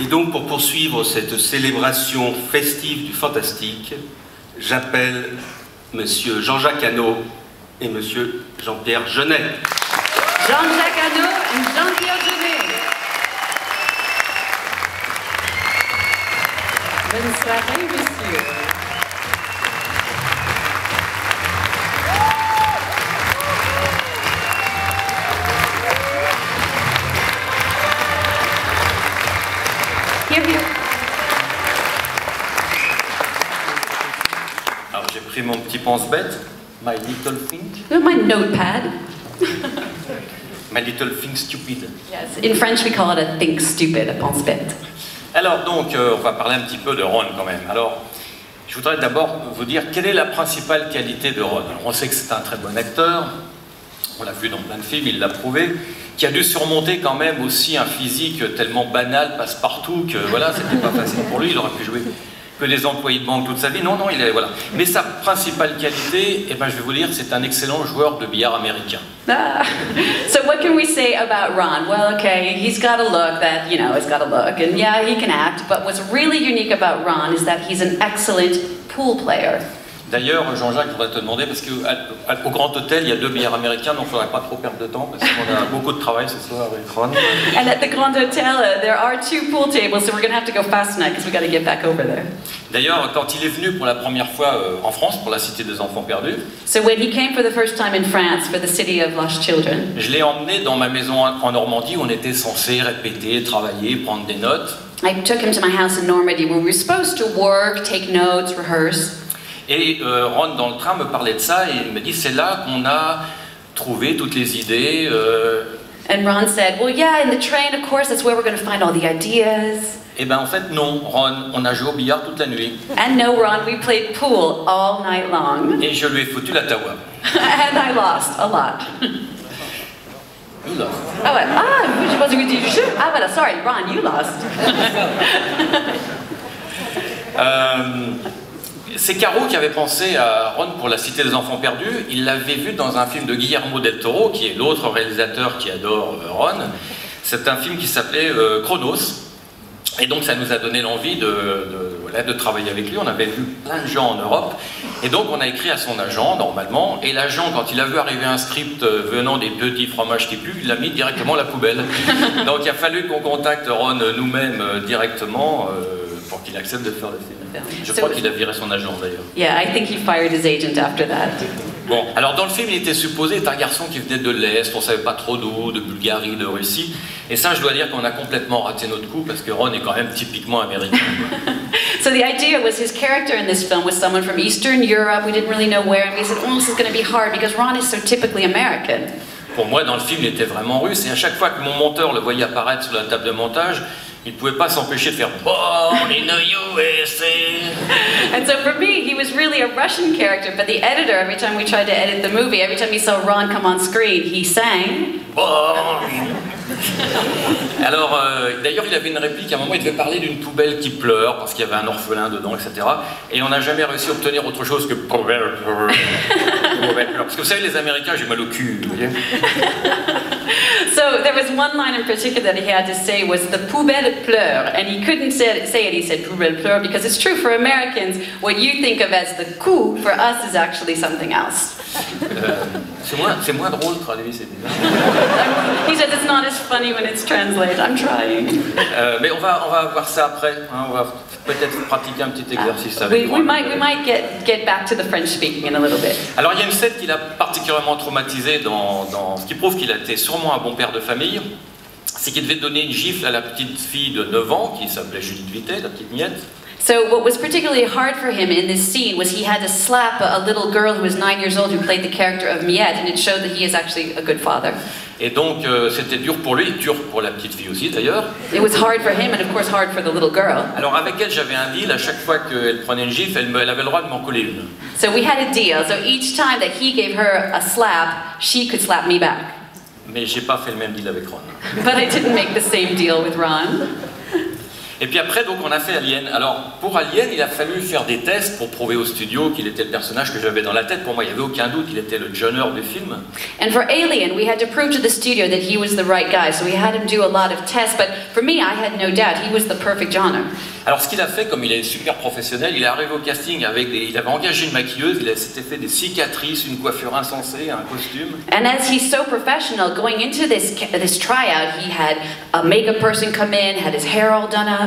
Et donc, pour poursuivre cette célébration festive du fantastique, j'appelle Monsieur Jean-Jacques Hano et Monsieur Jean-Pierre Jeunet. Jean-Jacques Hano et Jean-Pierre Jeunet. Bonne soirée, messieurs. Alors j'ai pris mon petit pense-bête, My Little Thing. My notepad. My Little Thing Stupid. Yes, in French we call it a think stupid, a pense-bête. Alors donc, on va parler un petit peu de Ron quand même. Alors, je voudrais d'abord vous dire quelle est la principale qualité de Ron. Alors, on sait que c'est un très bon acteur, on l'a vu dans plein de films, il l'a prouvé, qui a dû surmonter quand même aussi un physique tellement banal, passe-partout, que voilà, c'était pas facile pour lui, il aurait pu jouer que des employés de banque toute sa vie. Non, non, il est, voilà. Mais sa principale qualité, eh ben, je vais vous dire, c'est un excellent joueur de billard américain. So what can we say about Ron? Well, okay, he's got a look that, you know, he's got a look, and yeah, he can act, but what's really unique about Ron is that he's an excellent pool player. D'ailleurs, Jean-Jacques, je voudrais te demander, parce qu'au Grand Hôtel, il y a 2 billards américains, donc il ne faudrait pas trop perdre de temps, parce qu'on a beaucoup de travail ce soir avec Ron. And at the Grand Hôtel, there are 2 pool tables, so we're going to have to go fast tonight, because we've got to get back over there. D'ailleurs, quand il est venu pour la première fois en France, pour la Cité des Enfants Perdus, So when he came for the first time in France for the City of Lost Children, je l'ai emmené dans ma maison en Normandie, où on était censé répéter, travailler, prendre des notes. I took him to my house in Normandy, where we were supposed to work, take notes, rehearse. Et Ron, dans le train, me parlait de ça, et il me dit, c'est là qu'on a trouvé toutes les idées. And Ron said, well, yeah, in the train, of course, that's where we're going to find all the ideas. Eh bien, en fait, non, Ron, on a joué au billard toute la nuit. And no, Ron, we played pool all night long. Et je lui ai foutu la tawa. And I lost a lot. You lost. Ah ouais, ah, je pensais que tu joues. Ah voilà, sorry, Ron, you lost. C'est Caro qui avait pensé à Ron pour la Cité des Enfants Perdus. Il l'avait vu dans un film de Guillermo del Toro, qui est l'autre réalisateur qui adore Ron. C'est un film qui s'appelait Chronos. Et donc ça nous a donné l'envie de travailler avec lui. On avait vu plein de gens en Europe. Et donc on a écrit à son agent, normalement. Et l'agent, quand il a vu arriver un script venant des petits fromages qui puent, il l'a mis directement à la poubelle. Donc il a fallu qu'on contacte Ron nous-mêmes directement pour qu'il accepte de faire le film. Je crois qu'il a viré son agent d'ailleurs. Yeah, I think he fired his agent after that. Bon, alors dans le film, il était supposé être un garçon qui venait de l'Est, on savait pas trop d'où, de Bulgarie, de Russie. Et ça, je dois dire qu'on a complètement raté notre coup, parce que Ron est quand même typiquement américain. So the idea was his character in this film was someone from Eastern Europe, we didn't really know where, and we said, oh, this is going to be hard, because Ron is so typically American. Pour moi, dans le film, il était vraiment russe, et à chaque fois que mon monteur le voyait apparaître sur la table de montage, il ne pouvait pas s'empêcher de faire « Born in the USA ». And so for me, he was really a Russian character, but the editor, every time we tried to edit the movie, every time he saw Ron come on screen, he sang. Alors, d'ailleurs, il avait une réplique, à un moment, il devait parler d'une poubelle qui pleure, parce qu'il y avait un orphelin dedans, etc. Et on n'a jamais réussi à obtenir autre chose que poubelle pleure. Parce que vous savez, les Américains, j'ai mal au cul, vous voyez. So there was one line in particular that he had to say was the poubelle pleure, and he couldn't say it, he said poubelle pleure, because it's true for Americans, what you think of as the coup, for us is actually something else. C'est moins drôle traduit, c'est bizarre. He said it's not as funny when it's translated. I'm trying. Mais on va voir ça après. Hein, on va peut-être pratiquer un petit exercice avec we might get back to the French speaking in a little bit. Alors il y a une scène qui l'a particulièrement traumatisé dans ce qui prouve qu'il a été sûrement un bon père de famille. C'est qu'il devait donner une gifle à la petite fille de 9 ans qui s'appelait Judith Vittet, la petite miette. So what was particularly hard for him in this scene was he had to slap a little girl who was 9 years old who played the character of Miette, and it showed that he is actually a good father. Et donc c'était dur pour lui, dur pour la petite fille aussi d'ailleurs. It was hard for him and of course hard for the little girl. Alors avec elle j'avais un deal, à chaque fois qu'elle prenait une gifle, elle avait le droit de m'en coller une. So we had a deal, so each time that he gave her a slap, she could slap me back. Mais j'ai pas fait le même deal avec Ron. But I didn't make the same deal with Ron. Et puis après, donc, on a fait Alien. Alors, pour Alien, il a fallu faire des tests pour prouver au studio qu'il était le personnage que j'avais dans la tête. Pour moi, il n'y avait aucun doute qu'il était le John du film. And for Alien, we had to prove to the studio that he was the right guy, so we had him do a lot of tests, but for me, I had no doubt he was the perfect Johnner. Alors, ce qu'il a fait, comme il est super professionnel, il est arrivé au casting avec il avait engagé une maquilleuse, il s'était fait des cicatrices, une coiffure insensée, un costume. And as he's so professional, going into this tryout, he had a makeup person come in, had his hair all done up.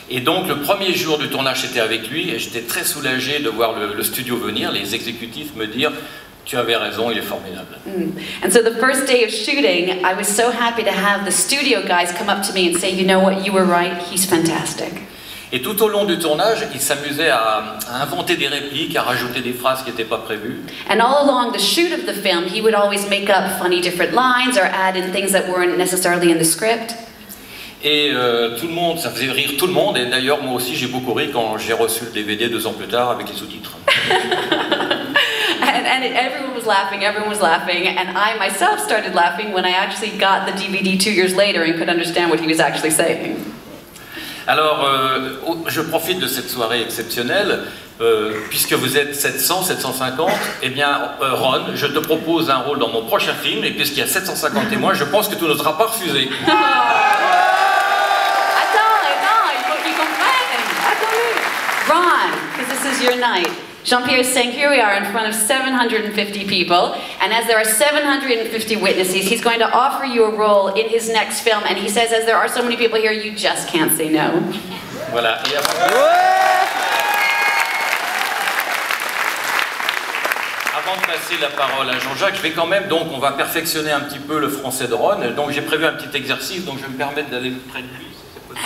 Et donc le premier jour du tournage, j'étais avec lui et j'étais très soulagé de voir le studio venir, les exécutifs me dire « Tu avais raison, il est formidable ». And so the first day of shooting, I was so happy to have the studio guys come up to me and say, "You know what, you were right, he's fantastic." Et tout au long du tournage, il s'amusait à inventer des répliques, à rajouter des phrases qui n'étaient pas prévues. And all along the shoot of the film, he would always make up funny different lines or add in things that weren't necessarily in the script. Et tout le monde, ça faisait rire tout le monde, et d'ailleurs moi aussi j'ai beaucoup ri quand j'ai reçu le DVD 2 ans plus tard avec les sous-titres. And everyone was laughing, and I myself started laughing when I actually got the DVD 2 years later and could understand what he was actually saying. Alors, je profite de cette soirée exceptionnelle, puisque vous êtes 700, 750, eh bien, Ron, je te propose un rôle dans mon prochain film, et puisqu'il y a 750 témoins, je pense que tu ne seras pas refusé. Ron, because this is your night. Jean-Pierre is saying, here we are in front of 750 people, and as there are 750 witnesses, he's going to offer you a role in his next film, and he says, as there are so many people here, you just can't say no. Voilà. Et avant de passer la parole à Jean-Jacques, je vais quand même, donc on va perfectionner un petit peu le français de Ron, donc j'ai prévu un petit exercice, donc je vais me permettre d'aller près de lui.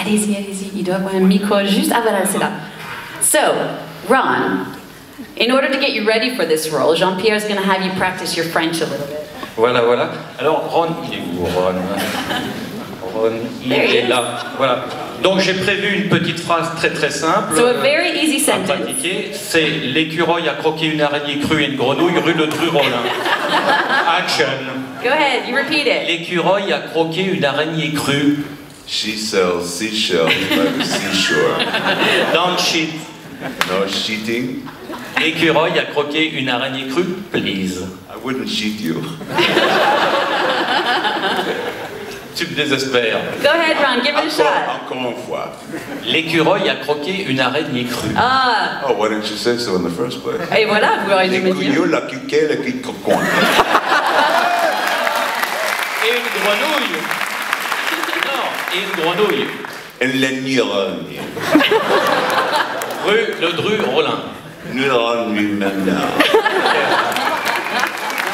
Allez-y, allez-y, il doit avoir un micro juste, ah voilà, c'est là. So, Ron, in order to get you ready for this role, Jean-Pierre is going to have you practice your French a little bit. Voilà, voilà. Alors, Ron, il est où, Ron? Ron, il est là. Voilà. Donc, j'ai prévu une petite phrase très très simple. So a very easy sentence. À pratiquer. C'est l'écureuil a croqué une araignée crue et une grenouille rue de Dru-Rollin. Action. Go ahead, you repeat it. L'écureuil a croqué une araignée crue. She sells seashells by the seashore. Don't cheat. No cheating. L'écureuil a croqué une araignée crue, please. I wouldn't cheat you. Tu me désespères. Go ahead, Ron, give it a shot. Encore une fois. L'écureuil a croqué une araignée crue. Ah. Oh, why didn't you say so in the first place? Et voilà, vous auriez dû me dire. L'écureuil a croqué le coquin. Et une grenouille. Non, et une grenouille. Elle la nirogne. Rue Le Dru-Rollin. Nirogne lui-même là.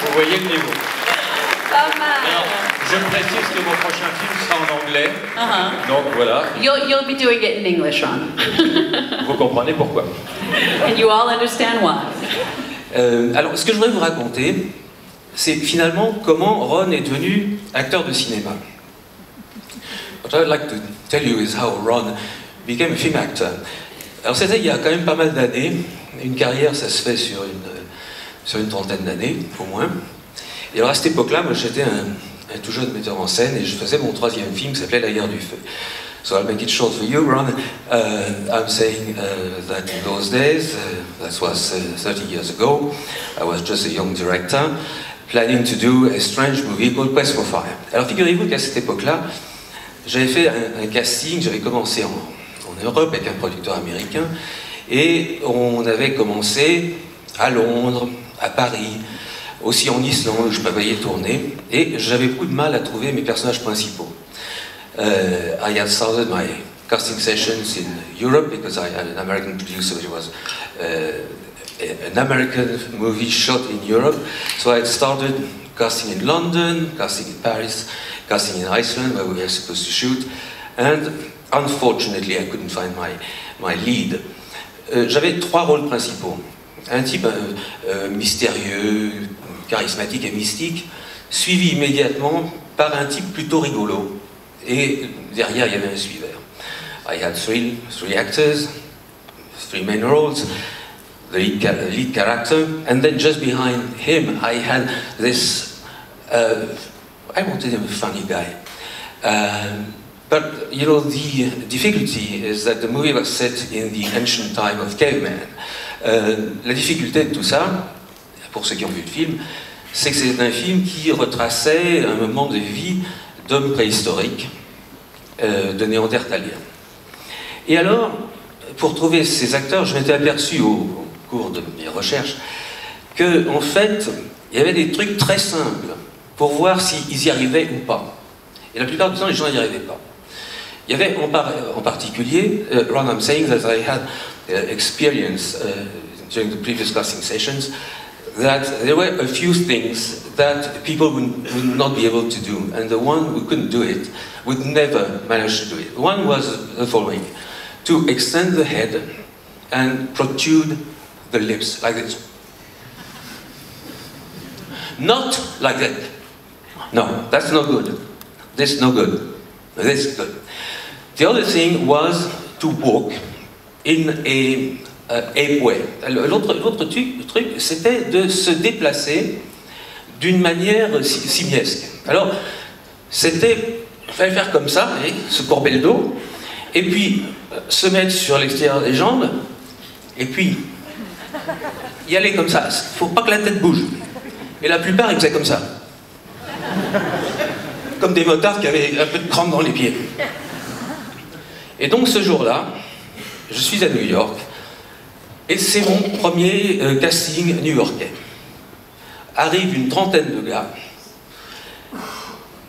Vous voyez le niveau. Pas mal. Alors, je précise que mon prochain film sera en anglais. Donc voilà. You'll be doing it in English, Ron. Vous comprenez pourquoi. And you all understand why. Alors, ce que je voudrais vous raconter, c'est finalement comment Ron est devenu acteur de cinéma. What I'd like to tell you is how Ron became a film actor. Alors c'était il y a quand même pas mal d'années. Une carrière, ça se fait sur une trentaine d'années, au moins. Et alors à cette époque-là, moi j'étais un tout jeune metteur en scène et je faisais mon troisième film qui s'appelait La guerre du feu. So I'll make it short for you, Ron. I'm saying that in those days, that was 30 years ago, I was just a young director, planning to do a strange movie called Quest for Fire. Alors figurez-vous qu'à cette époque-là, j'avais fait un casting, j'avais commencé en Europe avec un producteur américain, et on avait commencé à Londres, à Paris, aussi en Islande où je prévoyais tourner, et j'avais beaucoup de mal à trouver mes personnages principaux. I had started my casting sessions in Europe because I had an American producer who was an American movie shot in Europe, so I had started casting in London, casting in Paris, casting in Iceland where we were supposed to shoot, and unfortunately I couldn't find my lead. J'avais trois rôles principaux. Un type mystérieux, charismatique et mystique, suivi immédiatement par un type plutôt rigolo. Et derrière, il y avait un suiveur. I had three actors, three main roles, the lead character, and then just behind him, I had this, I wanted him a funny guy. But, you know, the difficulty is that the movie was set in the ancient time of caveman. La difficulté de tout ça, pour ceux qui ont vu le film, c'est que c'est un film qui retraçait un moment de vie d'hommes préhistoriques, de néandertaliens. Et alors, pour trouver ces acteurs, je m'étais aperçu au cours de mes recherches que, en fait, il y avait des trucs très simples pour voir s'ils y arrivaient ou pas. Et la plupart du temps, les gens n'y arrivaient pas. Il y avait en particulier, Ron, I'm saying that I had experience during the previous casting sessions, that there were a few things that people would not be able to do, and the one who couldn't do it would never manage to do it. One was the following: to extend the head and protrude the lips like this. Not like that. No, that's no good. This is no good. This is good. The other thing was to walk in a ape way. L'autre truc, c'était de se déplacer d'une manière simiesque. Alors, c'était, il fallait faire comme ça, et se courber le dos, et puis se mettre sur l'extérieur des jambes, et puis y aller comme ça. Il ne faut pas que la tête bouge. Et la plupart, ils faisaient comme ça. Comme des motards qui avaient un peu de crampe dans les pieds. Et donc ce jour-là, je suis à New York, et c'est mon premier casting new-yorkais. Arrive une trentaine de gars,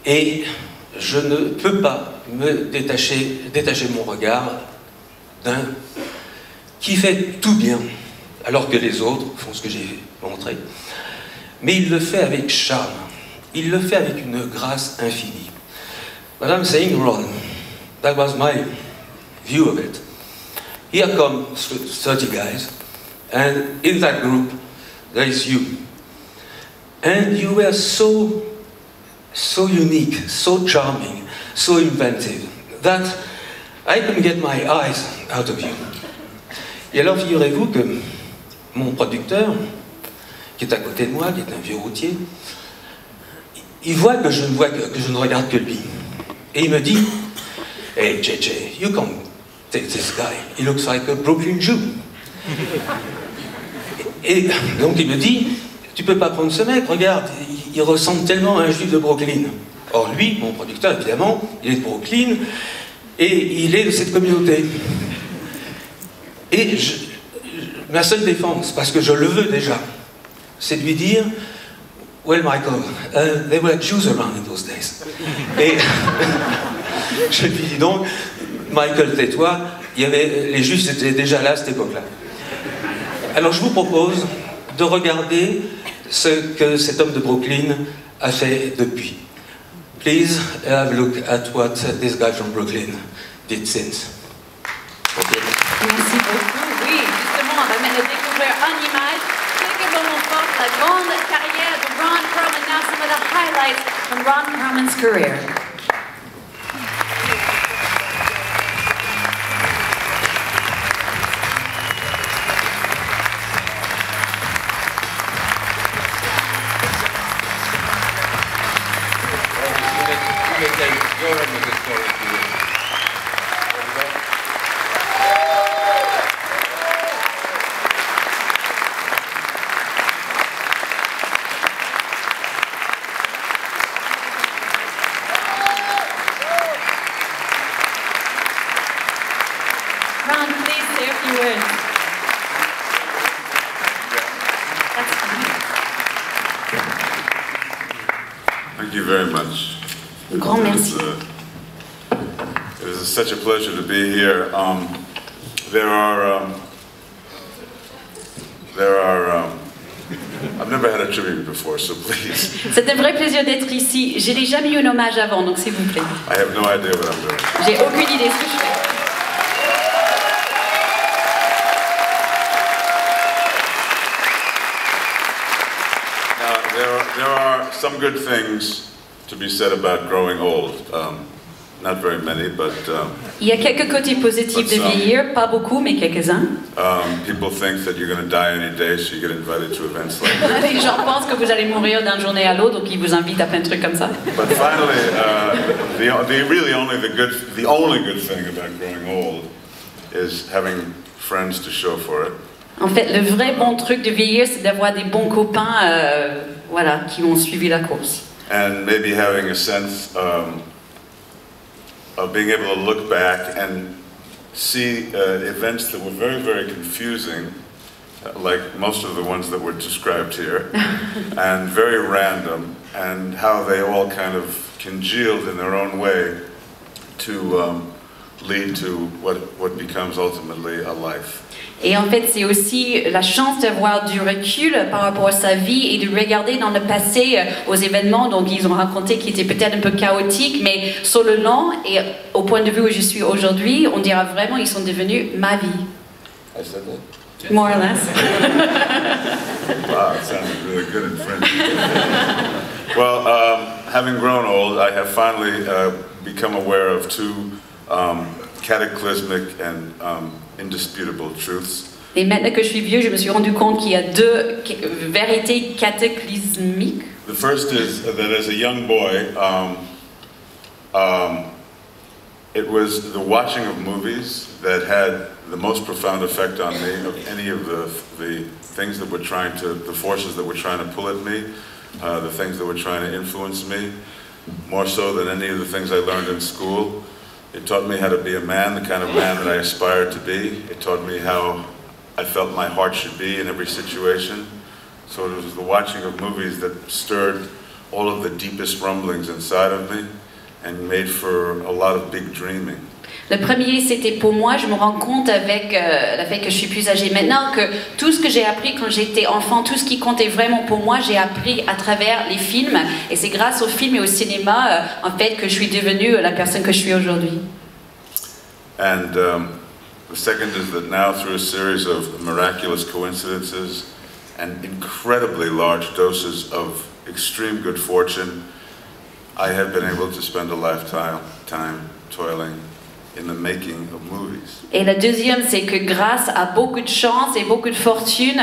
et je ne peux pas me détacher mon regard d'un qui fait tout bien, alors que les autres font ce que j'ai montré. Mais il le fait avec charme, il le fait avec une grâce infinie. But I'm saying, Ron, that was my view of it. Here come 30 guys, and in that group there is you. And you were so unique, so charming, so inventive, that I couldn't get my eyes out of you. Et alors figurez-vous que mon producteur, qui est à côté de moi, qui est un vieux routier, il voit que je ne regarde que lui. Et il me dit, "Hey JJ, you come take this guy. He looks like a Brooklyn Jew." Et donc il me dit, "Tu peux pas prendre ce mec, regarde, il ressemble tellement à un juif de Brooklyn." Or lui, mon producteur évidemment, il est de Brooklyn et il est de cette communauté. Et ma seule défense, parce que je le veux déjà, c'est de lui dire, "Well, Michael, there were Jews around in those days." Et je lui dis donc, "Michael, tais-toi, les Juifs étaient déjà là à cette époque-là." Alors je vous propose de regarder ce que cet homme de Brooklyn a fait depuis. Please have a look at what this guy from Brooklyn did since. Okay. Merci beaucoup. Oui, justement, on va maintenant découvrir en image ce que l'on porte la grande carrière de Ron Perlman. Now some of the highlights from Ron Perlman's career. Ron, please say a few words. Thank you very much. Grand merci. It is such a pleasure to be here. I've never had a tribute before, so please. C'est un vrai plaisir d'être ici. Je n'ai jamais eu un hommage avant, donc s'il vous plaît. I have no idea what I'm doing. J'ai aucune idée de ce que je fais. Now, there are some good things to be said about growing old. not very many, but Il y a quelques côtés positifs de vieillir, pas beaucoup, mais quelques-uns. people think that you're going to die any day, so you get invited to events like this. Les gens pensent que vous allez mourir d'une journée à l'autre, donc ils vous invitent à plein de trucs comme ça. But finally, the only good thing about growing old is having friends to show for it. En fait, le vrai bon truc de vieillir, c'est d'avoir des bons copains, voilà, qui ont suivi la course. And maybe having a sense of being able to look back and see events that were very, very confusing, like most of the ones that were described here, and very random, and how they all kind of congealed in their own way to lead to what becomes ultimately a life. Et en fait, c'est aussi la chance d'avoir du recul par rapport à sa vie et de regarder dans le passé aux événements dont ils ont raconté qui étaient peut-être un peu chaotiques, mais sur le long et au point de vue où je suis aujourd'hui, on dira vraiment ils sont devenus ma vie. I said that? More or less. Wow, it sounded really good in French. Well, having grown old, I have finally become aware of two cataclysmic and indisputable truths. Et maintenant que je suis vieux, je me suis rendu compte qu'il y a deux vérités cataclysmiques. The first is that as a young boy, it was the watching of movies that had the most profound effect on me of any of the things that were the forces that were trying to pull at me, the things that were trying to influence me, more so than any of the things I learned in school. It taught me how to be a man, the kind of man that I aspired to be. It taught me how I felt my heart should be in every situation. So it was the watching of movies that stirred all of the deepest rumblings inside of me and made for a lot of big dreaming. Le premier, c'était pour moi, je me rends compte avec le fait que je suis plus âgée maintenant que tout ce que j'ai appris quand j'étais enfant, tout ce qui comptait vraiment pour moi, j'ai appris à travers les films. Et c'est grâce aux films et au cinéma, en fait, que je suis devenue la personne que je suis aujourd'hui. And the second is that now, through a series of miraculous coincidences and incredibly large doses of extreme good fortune, I have been able to spend a lifetime toiling in the making of movies. Et la deuxième, c'est que grâce à beaucoup de chance et beaucoup de fortune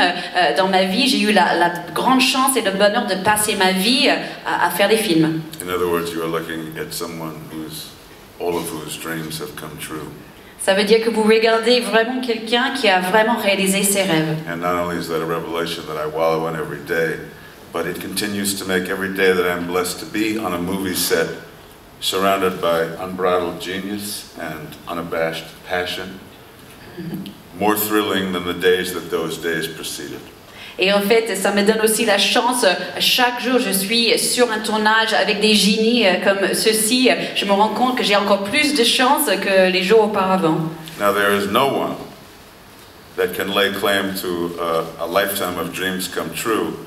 dans ma vie, j'ai eu la grande chance et le bonheur de passer ma vie à faire des films. In other words, you are looking at someone all of whose dreams have come true. Ça veut dire que vous regardez vraiment quelqu'un qui a vraiment réalisé ses rêves. And not only is that a revelation that I wallow in every day, but it continues to make every day that I'm blessed to be on a movie set, surrounded by unbridled genius and unabashed passion, more thrilling than the days that those days preceded. Et en fait, ça me donne aussi la chance, chaque jour je suis sur un tournage avec des génies comme ceux-ci, je me rends compte que j'ai encore plus de chance que les jours auparavant. Now there is no one that can lay claim to a lifetime of dreams come true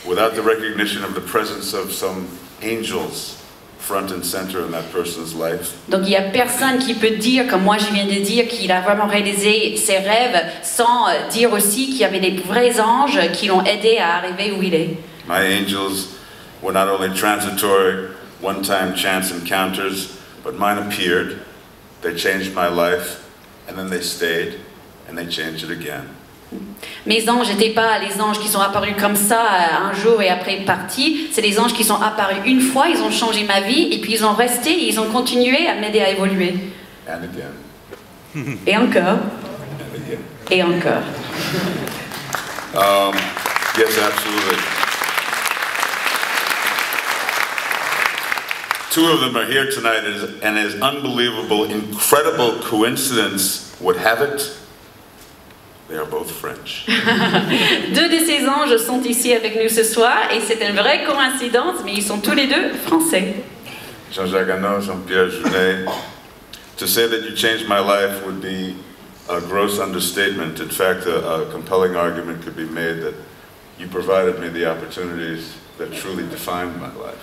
without the recognition of the presence of some angels front and center in that person's life. Donc il n'y a personne qui peut dire, comme moi je viens de dire, qu'il a vraiment réalisé ses rêves sans dire aussi qu'il y avait des vrais anges qui l'ont aidé à arriver où il est. My angels were not only transitory, one-time chance encounters, but mine appeared, they changed my life, and then they stayed, and they changed it again. Mes anges n'étaient pas les anges qui sont apparus comme ça un jour et après partis. C'est les anges qui sont apparus une fois, ils ont changé ma vie et puis ils ont resté, ils ont continué à m'aider à évoluer. And again. Et encore. And again. Et encore. Yes, absolutely. Two of them are here tonight, and as unbelievable, incredible coincidence would have it, they are both French. Deux de ces anges sont ici avec nous ce soir et c'est une vraie coïncidence, mais ils sont tous les deux français. Jean-Jacques Hano, Jean-Pierre Jeunet. To say that you changed my life would be a gross understatement. In fact, a compelling argument could be made that you provided me the opportunities that truly defined my life.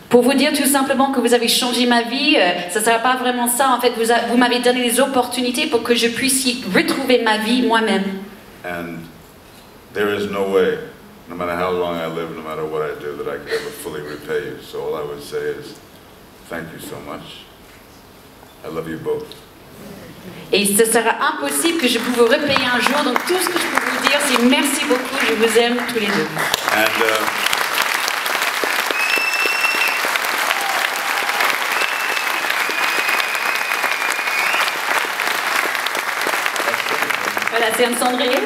Pour vous dire tout simplement que vous avez changé ma vie, ça ne sera pas vraiment ça. En fait, vous m'avez donné des opportunités pour que je puisse y retrouver ma vie moi-même. And there is no way, no matter how long I live, no matter what I do, that I could ever fully repay you. So all I would say is, thank you so much. I love you both. Et ce sera impossible que je puisse vous repayer un jour, donc tout ce que je peux vous dire, c'est merci beaucoup, je vous aime tous les deux. Voilà, c'est un cendrier.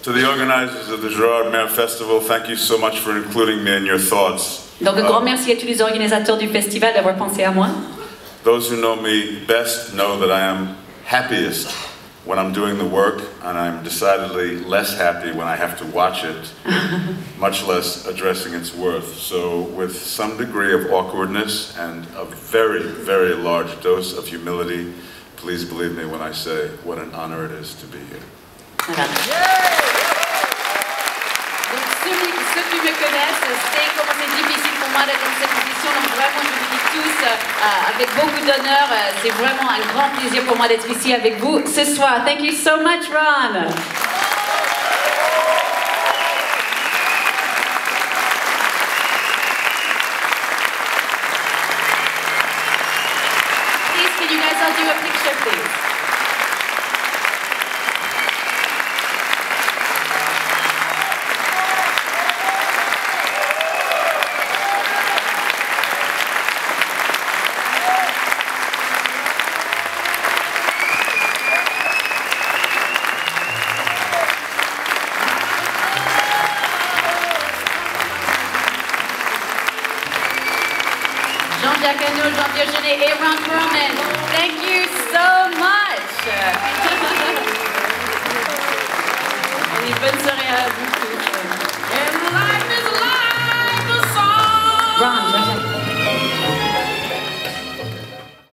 To the organizers of the Gerard Mayer Festival, thank you so much for including me in your thoughts. Donc un grand merci à tous les organisateurs du festival d'avoir pensé à moi. Those who know me best know that I am happiest when I'm doing the work, and I'm decidedly less happy when I have to watch it, much less addressing its worth. So with some degree of awkwardness and a very, very large dose of humility, please believe me when I say what an honor it is to be here. Voilà. Donc ceux qui me connaissent savent comment c'est difficile pour moi d'être dans cette position. Donc vraiment, je vous dis tous avec beaucoup d'honneur, c'est vraiment un grand plaisir pour moi d'être ici avec vous ce soir. Thank you so much, Ron. Please, can you guys all do a picture, please? Jean-Jacques Hano, Jean Diogenet et Ron Perlman, thank you so much.